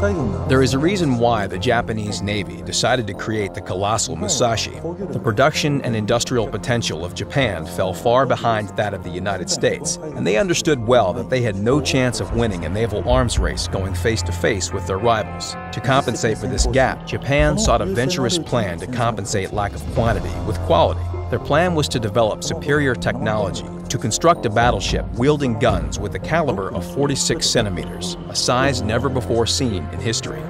There is a reason why the Japanese Navy decided to create the colossal Musashi. The production and industrial potential of Japan fell far behind that of the United States, and they understood well that they had no chance of winning a naval arms race going face-to-face with their rivals. To compensate for this gap, Japan sought a venturous plan to compensate lack of quantity with quality. Their plan was to develop superior technology to construct a battleship wielding guns with a caliber of 46 centimeters, a size never before seen in history.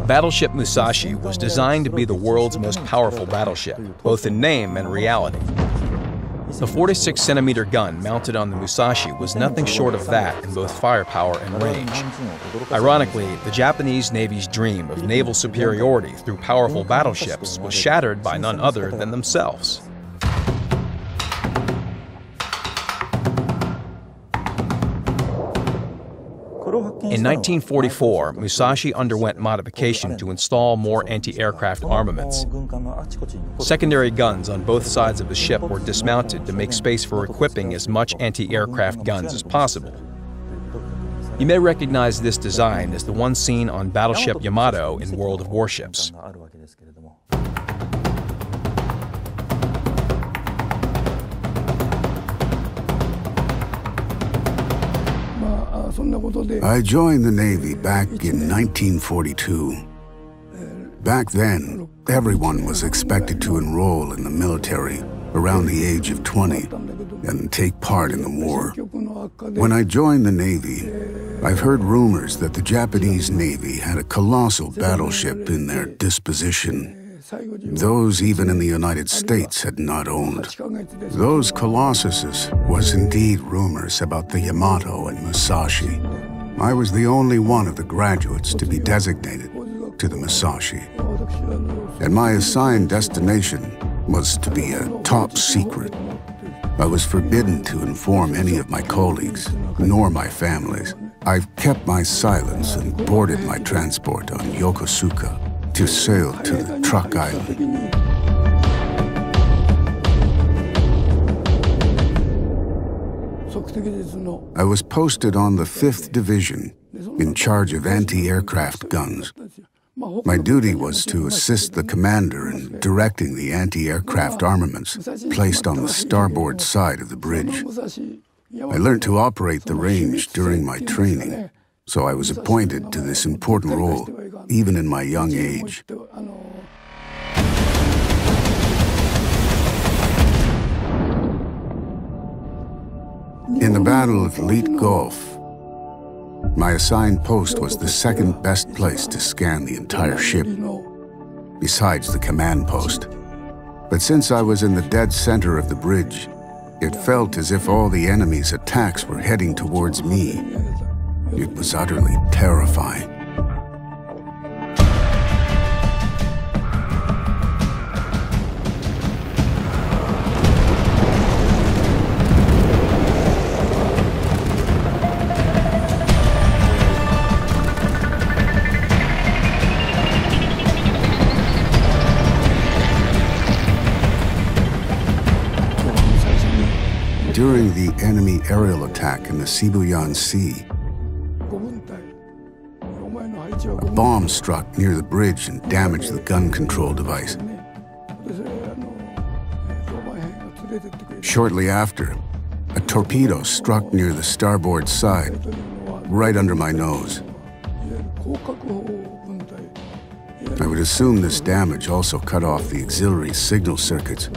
Battleship Musashi was designed to be the world's most powerful battleship, both in name and reality. The 46-centimeter gun mounted on the Musashi was nothing short of that in both firepower and range. Ironically, the Japanese Navy's dream of naval superiority through powerful battleships was shattered by none other than themselves. In 1944, Musashi underwent modification to install more anti-aircraft armaments. Secondary guns on both sides of the ship were dismounted to make space for equipping as much anti-aircraft guns as possible. You may recognize this design as the one seen on battleship Yamato in World of Warships. I joined the Navy back in 1942. Back then, everyone was expected to enroll in the military around the age of 20 and take part in the war. When I joined the Navy, I've heard rumors that the Japanese Navy had a colossal battleship in their disposition. Those even in the United States had not owned. Those colossuses was indeed rumors about the Yamato and Musashi. I was the only one of the graduates to be designated to the Musashi. And my assigned destination was to be a top secret. I was forbidden to inform any of my colleagues, nor my families. I've kept my silence and boarded my transport on Yokosuka to sail to the Truck Island. I was posted on the 5th Division in charge of anti-aircraft guns. My duty was to assist the commander in directing the anti-aircraft armaments placed on the starboard side of the bridge. I learned to operate the range during my training, so I was appointed to this important role even in my young age. In the Battle of Leyte Gulf, my assigned post was the second best place to scan the entire ship, besides the command post. But since I was in the dead center of the bridge, it felt as if all the enemy's attacks were heading towards me. It was utterly terrifying. During the enemy aerial attack in the Sibuyan Sea, a bomb struck near the bridge and damaged the gun control device. Shortly after, a torpedo struck near the starboard side, right under my nose. I would assume this damage also cut off the auxiliary signal circuits.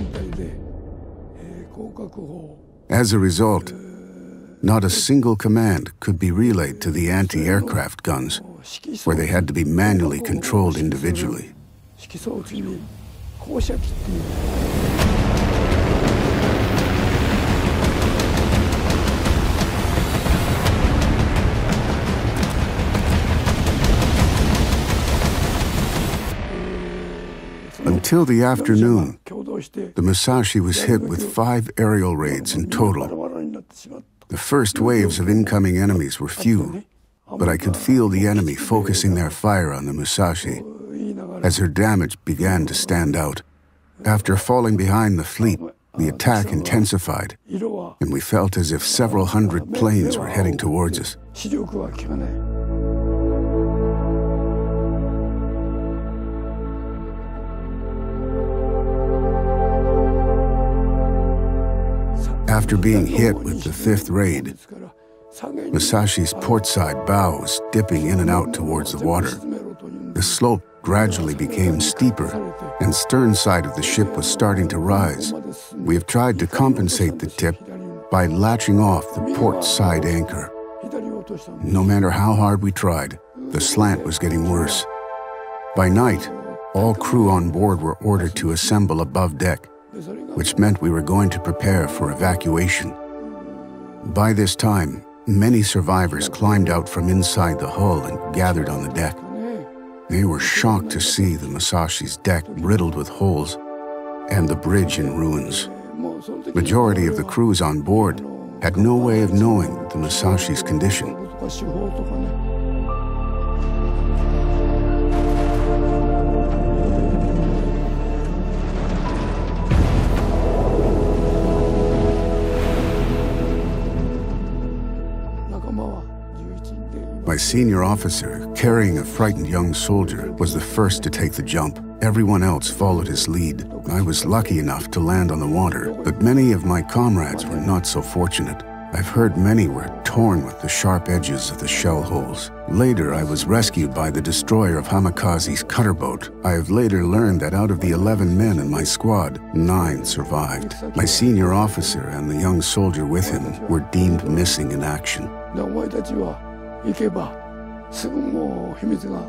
As a result, not a single command could be relayed to the anti-aircraft guns, where they had to be manually controlled individually. Until the afternoon, the Musashi was hit with 5 aerial raids in total. The first waves of incoming enemies were few, but I could feel the enemy focusing their fire on the Musashi as her damage began to stand out. After falling behind the fleet, the attack intensified, and we felt as if several hundred planes were heading towards us. After being hit with the fifth raid, Musashi's portside bow was dipping in and out towards the water. The slope gradually became steeper, and stern side of the ship was starting to rise. We have tried to compensate the tip by latching off the port side anchor. No matter how hard we tried, the slant was getting worse. By night, all crew on board were ordered to assemble above deck, which meant we were going to prepare for evacuation. By this time, many survivors climbed out from inside the hull and gathered on the deck. They were shocked to see the Musashi's deck riddled with holes and the bridge in ruins. Majority of the crews on board had no way of knowing the Musashi's condition. My senior officer, carrying a frightened young soldier, was the first to take the jump. Everyone else followed his lead. I was lucky enough to land on the water, but many of my comrades were not so fortunate. I've heard many were torn with the sharp edges of the shell holes. Later, I was rescued by the destroyer of Hamikaze's cutter boat. I have later learned that out of the 11 men in my squad, 9 survived. My senior officer and the young soldier with him were deemed missing in action. 行けばすぐもう秘密が